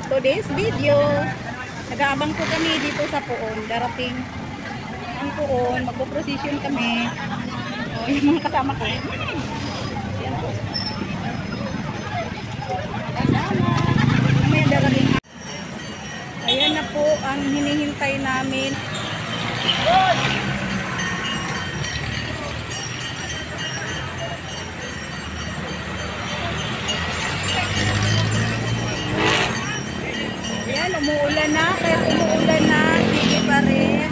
for today's video. Nag-aabang po kami dito sa Puon. Darating ang Puon. Magpo-procession kami. O, yung mga kasama ko. Ayan po. Kasama. May darating. Ayan na po ang hinihintay namin. Ayan, umuulan na. Kahit umuulan na, sige pa rin.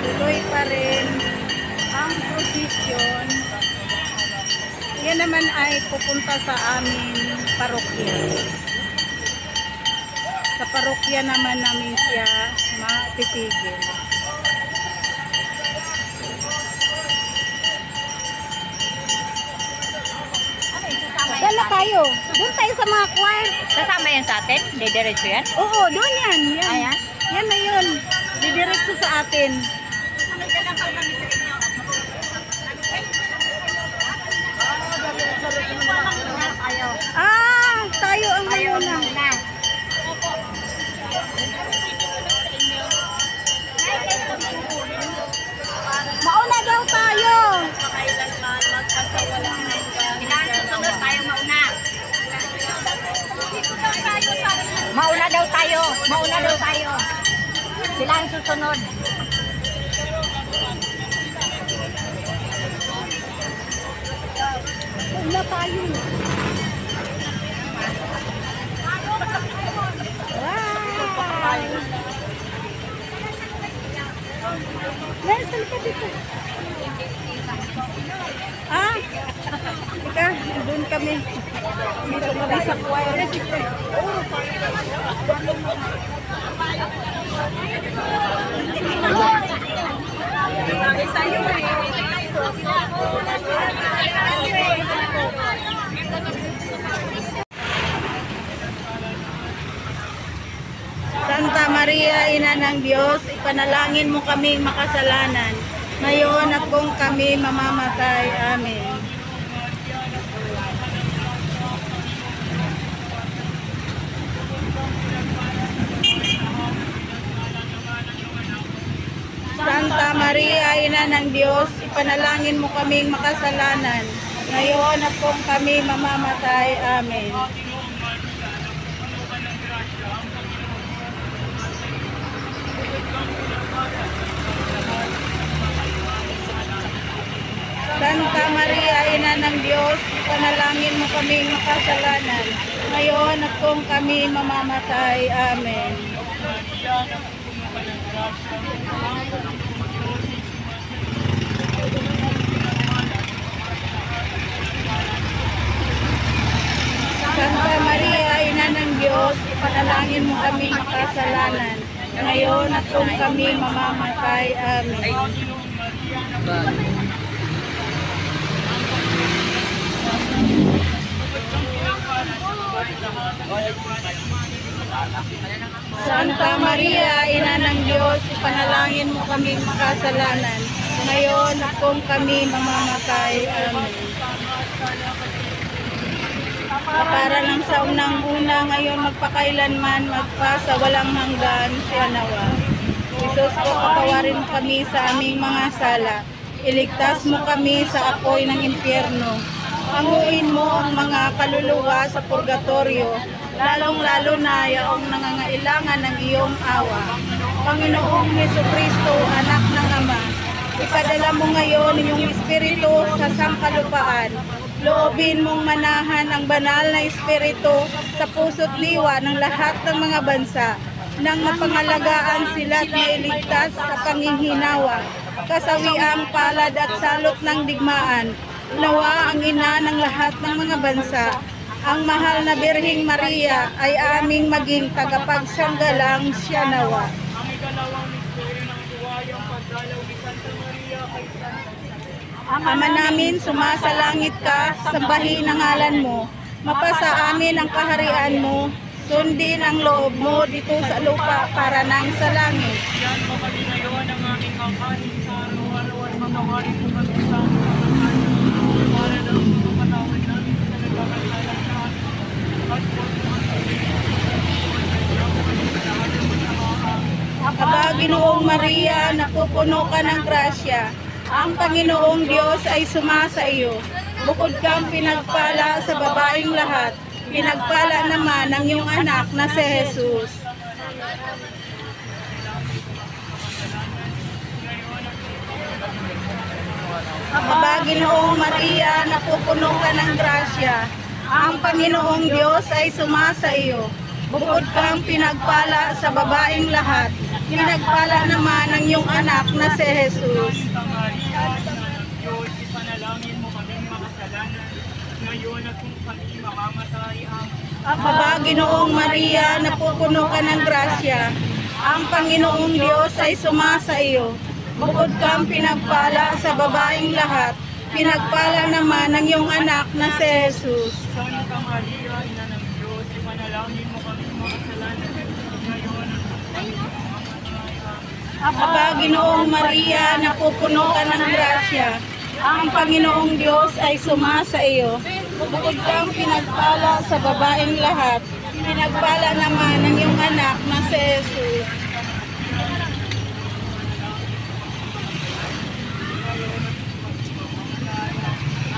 Tuloy pa rin ang prosesyon. Yan naman ay pupunta sa aming parokya. Sa parokya naman namin siya matitigil. Dala tayo. Doon tayo sa mga choir. Kasama yan sa atin? Didiretso yan? Oo, doon yan. Yan. Ayan? Yan na yun. Didiretso sa atin. Ah, tayo ang mayuna. Mauna daw tayo. Mauna daw tayo. Mauna daw tayo. Sila ang susunod. Mauna tayo. Wow. Nasaan ka dito? Ah, ika, doon kami. Dito kami sa choir. Santa Maria, Ina ng Diyos, ipanalangin mo kaming makasalanan, ngayon at kung kami mamamatay. Amen. Santa Maria, Ina ng Diyos, ipanalangin mo kaming makasalanan, ngayon at kung kami mamamatay. Amen. Santa Maria, Ina ng Diyos, ipanalangin mo kaming makasalanan, ngayon at kung kami mamamatay. Amen. Santa Maria, Ina ng Diyos, ipanalangin mo kaming makasalanan, ngayon at kung kami mamamatay. Amen. Santa Maria, Ina ng Diyos, ipanalangin mo kaming makasalanan, ngayon at kung kami mamamatay. Amen. Para lang sa unang-una, ngayon magpakailanman, magpasa walang hanggan, siya nawa. Isus ko, patawarin mo kami sa aming mga sala. Iligtas mo kami sa apoy ng impyerno. Panguin mo ang mga kaluluwa sa purgatorio, lalong-lalo na yaong nangangailangan ng iyong awa. Panginoong Jesucristo, anak ng Ama, ipadala mo ngayon iyong Espiritu sa sangkalupaan. Loobin mong manahan ang banal na Espiritu sa puso't diwa ng lahat ng mga bansa, nang mapangalagaan sila at mailigtas sa panghihinawa, kasawiang palad at salot ng digmaan. Nawa ang ina ng lahat ng mga bansa, ang mahal na Birheng Maria, ay aming maging tagapagsanggalang, siya nawa. Ama namin, sumasalangit ka, sambahin ang ngalan mo, mapasa amin ang kaharian mo, sundin ang loob mo dito sa lupa para nang sa langit. Yan, mapalinayawan ang aming kakanin sa araw-araw at mamahalin mo kami sa aming para daw sa patawad namin sa nagkakasala sa amin. At huwag mo Maria, napupuno ka ng grasya. Ang Panginoong Diyos ay sumasa iyo. Bukod kang pinagpala sa babaeng lahat. Pinagpala naman ang iyong anak na si Jesus. Aba, Ginoong Maria, napupuno ka ng grasya. Ang Panginoong Diyos ay sumasa iyo. Bukod kang pinagpala sa babaeng lahat. Pinagpala naman ang iyong anak na si Jesus. Santa Maria, Ina ng Diyos, ipanalangin mo kaming makasalanan, ngayon at kung kami mamamatay. Aba, Ginoong Maria, napupuno ka ng grasya. Ang Panginoong Diyos ay sumasa iyo. Bukod kang pinagpala sa babaeng lahat. Pinagpala naman ang iyong anak na si Jesus. Santa Maria, Ina ng Diyos, ipanalangin mo kaming makasalanan, ngayon at kung kami mamamatay. Aba, Ginoong Maria, napupuno ka ng grasya. Ang Panginoong Diyos ay sumasa iyo. Bukod kang pinagpala sa babaeng lahat. Pinagpala naman ang iyong anak na si Jesus.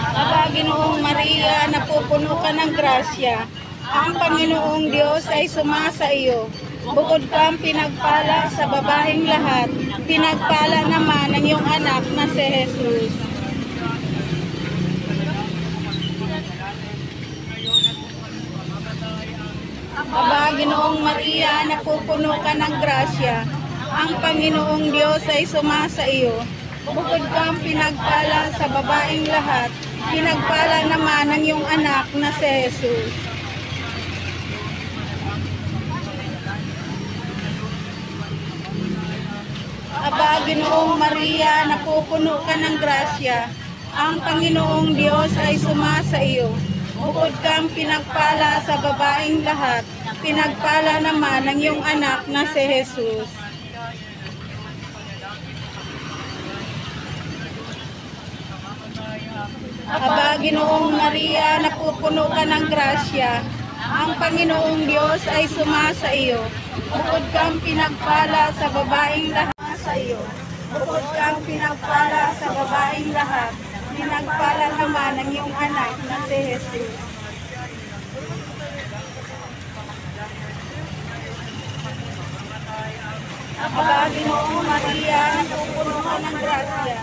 Aba, Ginoong Maria, napupuno ka ng grasya. Ang Panginoong Diyos ay sumasa iyo. Bukod kang pinagpala sa babaeng lahat, pinagpala naman ang iyong anak na si Jesus. Aba, Ginoong Maria, napupuno ka ng grasya. Ang Panginoong Diyos ay sumasa iyo. Bukod kang pinagpala sa babaeng lahat, pinagpala naman ang iyong anak na si Jesus. Aba, Ginoong Maria, napupuno ka ng grasya. Ang Panginoong Diyos ay sumasa iyo. Bukod kang pinagpala sa babaeng lahat, pinagpala naman ang iyong anak na si Jesus. Aba, Ginoong Maria, napupuno ka ng grasya. Ang Panginoong Diyos ay sumasa iyo. Bukod kang pinagpala sa babaeng lahat sa iyo. Bukod kang pinagpala sa babaeng lahat, pinagpala naman ang iyong anak na si Jesus. Aba, Ginoong Maria, napupuno ka ng grasya.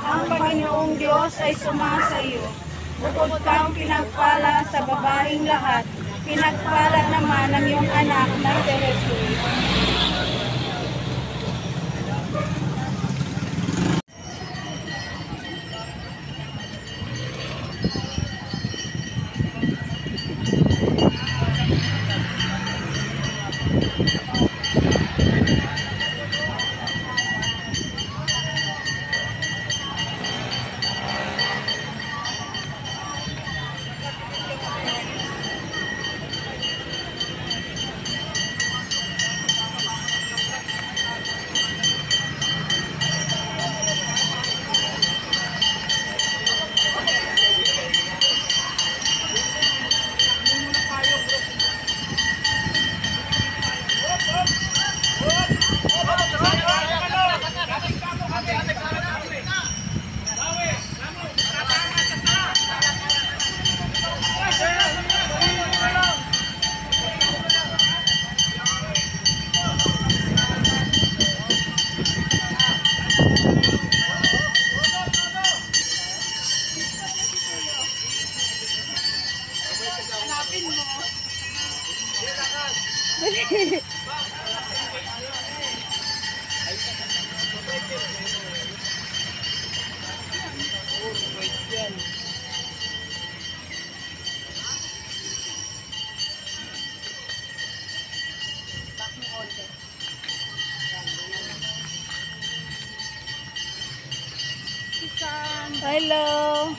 Ang Panginoong Diyos ay sumasa iyo. Bukod kang pinagpala sa babaeng lahat, pinagpala naman ang iyong anak na si Jesus. Hello.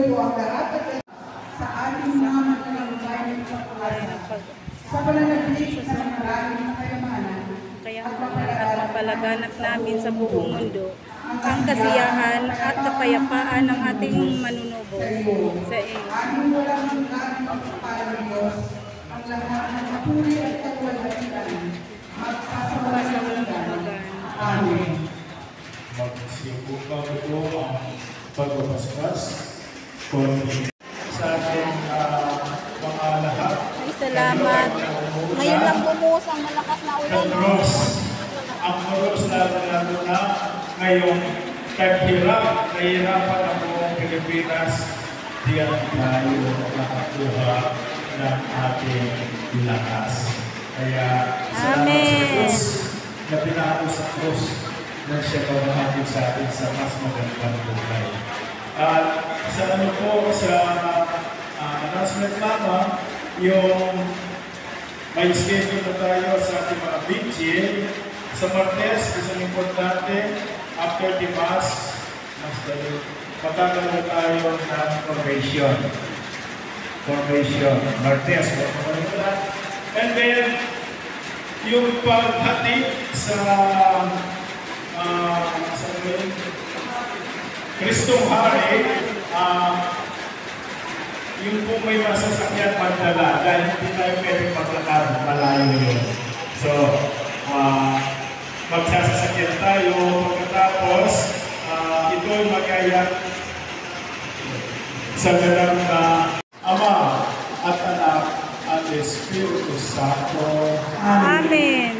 po ang lahat at sa aming mga manlalambay ng kapalaran. Sa pananabik na maraming na kayamanan at mapalaganap namin sa buong mundo ang kasiyahan at kapayapaan ng ating manunubos sa iyo. aming walang hanggang pagpapalang Diyos, ang lahat ng papuri at kawalhatian, magpasawalang hanggan. Amen. Magsibukaw ito ang pagpapaspas sa ating mga lahat. Ay, salamat. Ngayon lang bumuhos ang malakas na ulan. Ang Diyos lalo na ngayong nahihirapan ang buong Pilipinas, diyan tayo nakakuha ng ating lakas. Kaya salamat sa Diyos na pinako sa krus na siya pamahagi sa atin sa mas magandang buhay. At sa announcement lamang, yung may schedule na tayo sa ating mga vigil. Sa Martes, isang importante, after the Mass, magkakaroon tayo ng formation. Martes. And then, yung paghatid sa Kristong Hari, yung po may masasakyan magdala dahil hindi tayo pwedeng maglakad malayo yun. So, magsasakyan tayo pagkatapos ito'y magayat sa ganang na Ama at Anak at Espiritu Santo. Amen.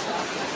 Ano?